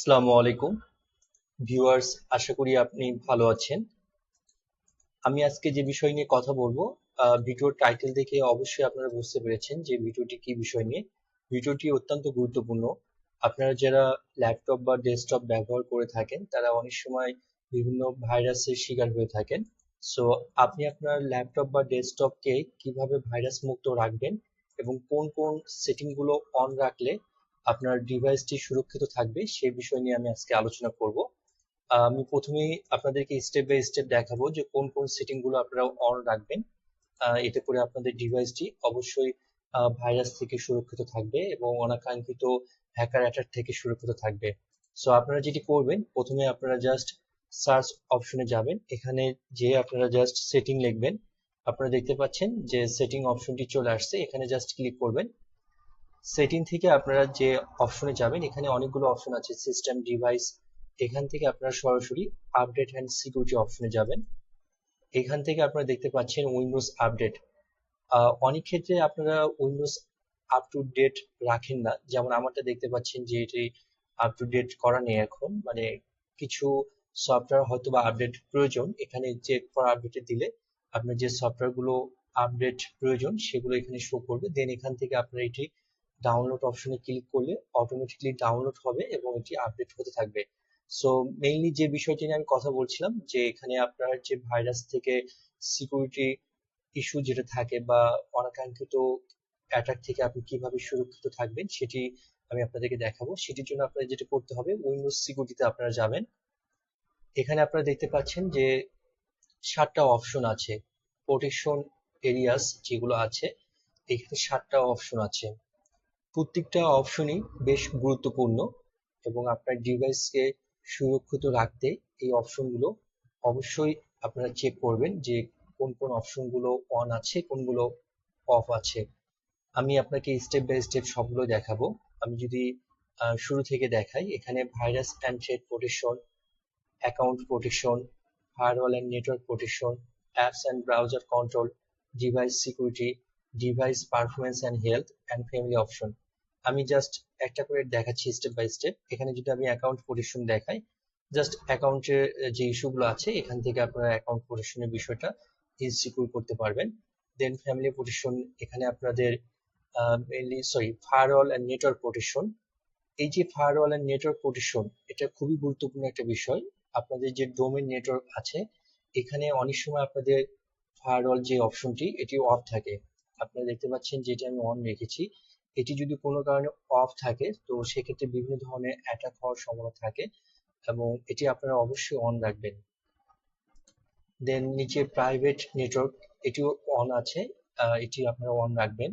আসসালামু আলাইকুম ভিউয়ার্স, আশা করি আপনি ভালো আছেন। আমি আজকে যে বিষয় নিয়ে কথা বলবো, ভিডিওর টাইটেল দেখে অবশ্যই আপনারা বুঝতে পেরেছেন যে ভিডিওটি কি বিষয় নিয়ে। ভিডিওটি অত্যন্ত গুরুত্বপূর্ণ। আপনারা যারা ল্যাপটপ বা ডেস্কটপ ব্যবহার করে থাকেন তারা অনেক সময় বিভিন্ন ভাইরাসের শিকার হয়ে থাকেন। সো আপনি আপনার ল্যাপটপ বা ডেস্কটপকে কিভাবে ভাইরাস মুক্ত রাখবেন এবং কোন কোন সেটিং গুলো অন রাখলে আপনার ডিভাইসটি সুরক্ষিত থাকবে সেই বিষয় নিয়ে আমি আজকে আলোচনা করব। আমি প্রথমেই আপনাদেরকে স্টেপ বাই স্টেপ দেখাবো যে কোন কোন সেটিং গুলো আপনারা অন রাখবেন। এতে করে আপনাদের ডিভাইসটি অবশ্যই ভাইরাস থেকে সুরক্ষিত থাকবে এবং অনাকাঙ্ক্ষিত হ্যাকার অ্যাটাক থেকে সুরক্ষিত থাকবে। সো আপনারা যেটি করবেন, প্রথমে আপনারা জাস্ট সার্চ অপশনে যাবেন। এখানে যে আপনারা জাস্ট সেটিং লিখবেন। আপনারা দেখতে পাচ্ছেন যে সেটিং অপশনটি চলে আসছে, এখানে জাস্ট ক্লিক করবেন। সেটিং থেকে আপনারা যে অপশনে যাবেন, এখানে অনেকগুলো অপশন আছে, সিস্টেম, ডিভাইস। এখান থেকে আপনারা সরাসরি আপডেট অ্যান্ড সিকিউরিটি অপশনে যাবেন। এখান থেকে আপনারা দেখতে পাচ্ছেন উইন্ডোজ আপডেট। অনেক ক্ষেত্রে আপনারা উইন্ডোজ আপ টু ডেট রাখেন না, যেমন আমারটা দেখতে পাচ্ছেন যে এটি আপ টু ডেট করা নেই এখন, মানে কিছু সফটওয়্যার হয়তো বা আপডেট প্রয়োজন। এখানে চেক ফর আপডেটে দিলে আপনার যে সফটওয়্যার গুলো আপডেট প্রয়োজন সেগুলো এখানে শো করবে। দেন এখান থেকে আপনারা এটি ডাউনলোড অপশনে ক্লিক করলে অটোমেটিকলি ডাউনলোড হবে এবং এটি আপডেট হতে থাকবে। সো মেইনলি যে বিষয়টি নিয়ে আমি কথা বলছিলাম, যে এখানে আপনার যে ভাইরাস থেকে সিকিউরিটি ইস্যু যেটা থাকে বা অনাকাঙ্ক্ষিত অ্যাটাক থেকে আপনি কিভাবে সুরক্ষিত থাকবেন সেটি আমি আপনাদেরকে দেখাবো। সেটির জন্য আপনাদের যেটা করতে হবে, উইন্ডোজ সিকিউরিটিতে আপনারা যাবেন। এখানে আপনারা দেখতে পাচ্ছেন যে 7টা অপশন আছে, প্রোটেকশন এরিয়াস যেগুলো আছে, এখানে 7টা অপশন আছে। প্রত্যেকটা অপশনই বেশ গুরুত্বপূর্ণ এবং আপনার ডিভাইসকে সুরক্ষিত রাখতে এই অপশনগুলো অবশ্যই আপনারা চেক করবেন যে কোন কোন অপশনগুলো অন আছে, কোনগুলো অফ আছে। আমি আপনাকে স্টেপ বাই স্টেপ সবগুলো দেখাবো। আমি যদি শুরু থেকে দেখাই, এখানে virus and threat protection, account protection, firewall and network protection, apps and browser control, device security, device performance and health and family option. আমি জাস্ট একটা করে দেখাচ্ছি স্টেপ বাই স্টেপ। এখানে যদি আমি অ্যাকাউন্ট প্রোটেকশন দেখাই, জাস্ট অ্যাকাউন্টের যে ইস্যুগুলো আছে এখান থেকে আপনারা অ্যাকাউন্ট প্রোটেকশনের বিষয়টা সিকিউর করতে পারবেন। দেন ফ্যামিলি প্রোটেকশন, এখানে আপনাদের mainly firewall and network protection. এই যে ফায়ারওয়াল এন্ড নেটওয়ার্ক প্রোটেকশন, এটা খুবই গুরুত্বপূর্ণ একটা বিষয়। আপনাদের যে ডোমেইন নেটওয়ার্ক আছে, এখানে অনেক সময় আপনাদের ফায়ারওয়াল যে অপশনটি এটি অফ থাকে। আপনারা দেখতে পাচ্ছেন যে এটি আমি অন রেখেছি। এটি যদি কোনো কারণে অফ থাকে তো সেক্ষেত্রে বিভিন্ন ধরনের অ্যাটাক হওয়ার সম্ভাবনা থাকে এবং এটি আপনারা অবশ্যই অন রাখবেন। দেন নিচে প্রাইভেট নেটওয়ার্ক, এটিও অন আছে, এটি আপনারা অন রাখবেন।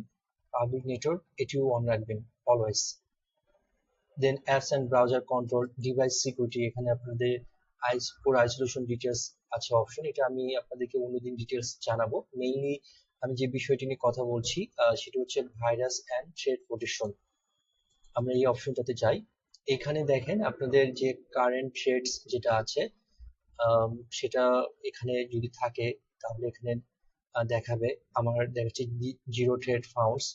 পাবলিক নেটওয়ার্ক এটিও অন রাখবেন always. Then apps and browser control, device security, এখানে আপনাদের কোর আইসোলেশন ডিটেলস আছে অপশন, এটা আমি আপনাদেরকে অন্যদিন ডিটেলস জানাবো। মেইনলি আমি যে বিষয়টি নিয়ে কথা বলছি সেটা হচ্ছে ভাইরাস অ্যান্ড থ্রেট প্রোটেকশন। আমরা এই অপশনটাতে যাই। এখানে দেখেন আপনাদের যে কারেন্ট থ্রেটস যেটা আছে, সেটা এখানে যদি থাকে তাহলে এখানে দেখাবে। আমার দেখাচ্ছে zero threat funds.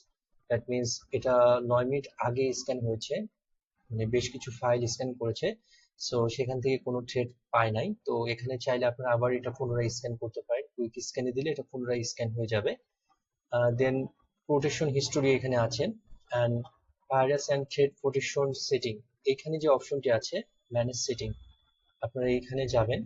That means এটা 9 মিনিট আগে স্ক্যান হয়েছে, মানে বেশ কিছু ফাইল স্ক্যান করেছে। সো সেখান থেকে কোনো থ্রেড পায় নাই। তো এখানে চাইলে আপনারা আবার এটা পুনরায় স্ক্যান করতে পারেন, কুইক স্ক্যানে দিলে এটা পুনরায় স্ক্যান হয়ে যাবে। দেন প্রোটেকশন হিস্টোরি এখানে আছে, and virus and thread protection setting, এখানে যে অপশনটি আছে ম্যানেজ সেটিং, আপনারা এখানে যাবেন।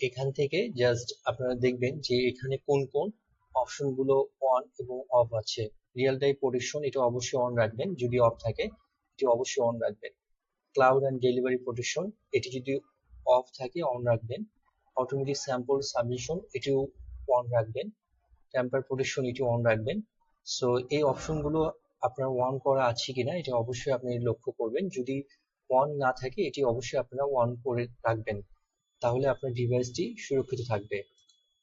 এখান থেকে জাস্ট আপনারা দেখবেন যে এখানে কোন কোন অপশনগুলো অন এবং অফ আছে। রিয়েল টাইম প্রোটেকশন এটা অবশ্যই অন রাখবেন, যদি অফ থাকে এটি অবশ্যই অন রাখবেন। ক্লাউড অ্যান্ড ডেলিভারি প্রোটেকশন, এটি যদি অফ থাকে অন রাখবেন। অটোমেটিক স্যাম্পল সাবমিশন এটিও অন রাখবেন। ট্যাম্পার প্রোটেকশন এটিও অন রাখবেন। সো এই অপশনগুলো আপনার অন করা আছে কিনা এটা অবশ্যই আপনি লক্ষ্য করবেন। যদি অন না থাকে এটি অবশ্যই আপনারা অন করে রাখবেন, তাহলে আপনার ডিভাইসটি সুরক্ষিত থাকবে।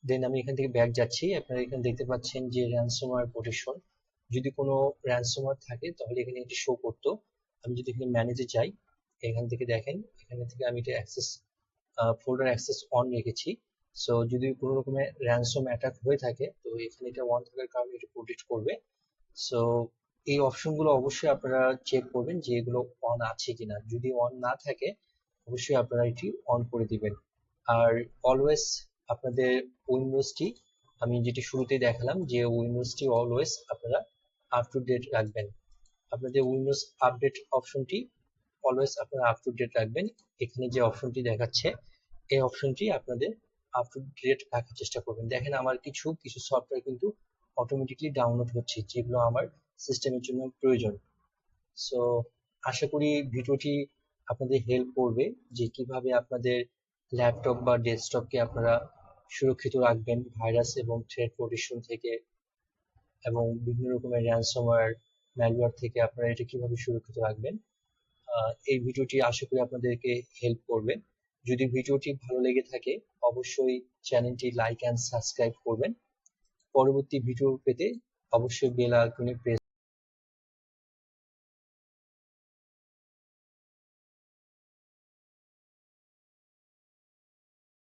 দেন আমি এখান থেকে ব্যাক যাচ্ছি। আপনারা এখানে দেখতে পাচ্ছেন যে র্যানসমওয়্যার প্রোটেকশন, যদি কোনো র্যানসমওয়্যার থাকে তাহলে এখানে এটি শো করতো। আমি যদি এখানে ম্যানেজে যাই, এখান থেকে দেখেন, এখান থেকে আমি এটা অ্যাক্সেস ফোল্ডার অ্যাক্সেস অন রেখেছি। সো যদি কোনো রকমের র্যানসম অ্যাটাক হয়ে থাকে তো এখানে এটা অন থাকার কারণে এটা প্রোটেক্ট করবে। সো এই অপশনগুলো অবশ্যই আপনারা চেক করবেন যে এগুলো অন আছে কিনা। যদি অন না থাকে অবশ্যই আপনারা এটি অন করে দিবেন। আর অলওয়েজ আপনাদের উইন্ডোজটি, আমি যেটি শুরুতেই দেখালাম যে উইন্ডোজটি অলওয়েজ আপনারা আপ টু ডেট রাখবেন। আপনাদের উইন্ডোজ আপডেট অপশনটি অলওয়েজ আপনারা আপ টু ডেট রাখবেন। এখানে যে অপশনটি দেখাচ্ছে এই অপশনটি আপনাদের আপ টু ডেট রাখার চেষ্টা করবেন। দেখেন আমার কিছু কিছু সফটওয়্যার কিন্তু অটোমেটিকলি ডাউনলোড হচ্ছে যেগুলো আমার সিস্টেমের জন্য প্রয়োজন। সো আশা করি ভিডিওটি আপনাদের হেল্প করবে যে কিভাবে আপনাদের ল্যাপটপ বা ডেস্কটপকে আপনারা সুরক্ষিত রাখবেন ভাইরাস এবং থ্রেট প্রোটেকশন থেকে, এবং বিভিন্ন রকমের র্যানসমওয়্যার, ম্যালওয়্যার থেকে আপনারা এটা কিভাবে সুরক্ষিত রাখবেন। এই ভিডিওটি আশা করি আপনাদেরকে হেল্প করবে। যদি ভিডিওটি ভালো লেগে থাকে অবশ্যই চ্যানেলটি লাইক অ্যান্ড সাবস্ক্রাইব করবেন। পরবর্তী ভিডিও পেতে অবশ্যই বেল আইকনে প্রেস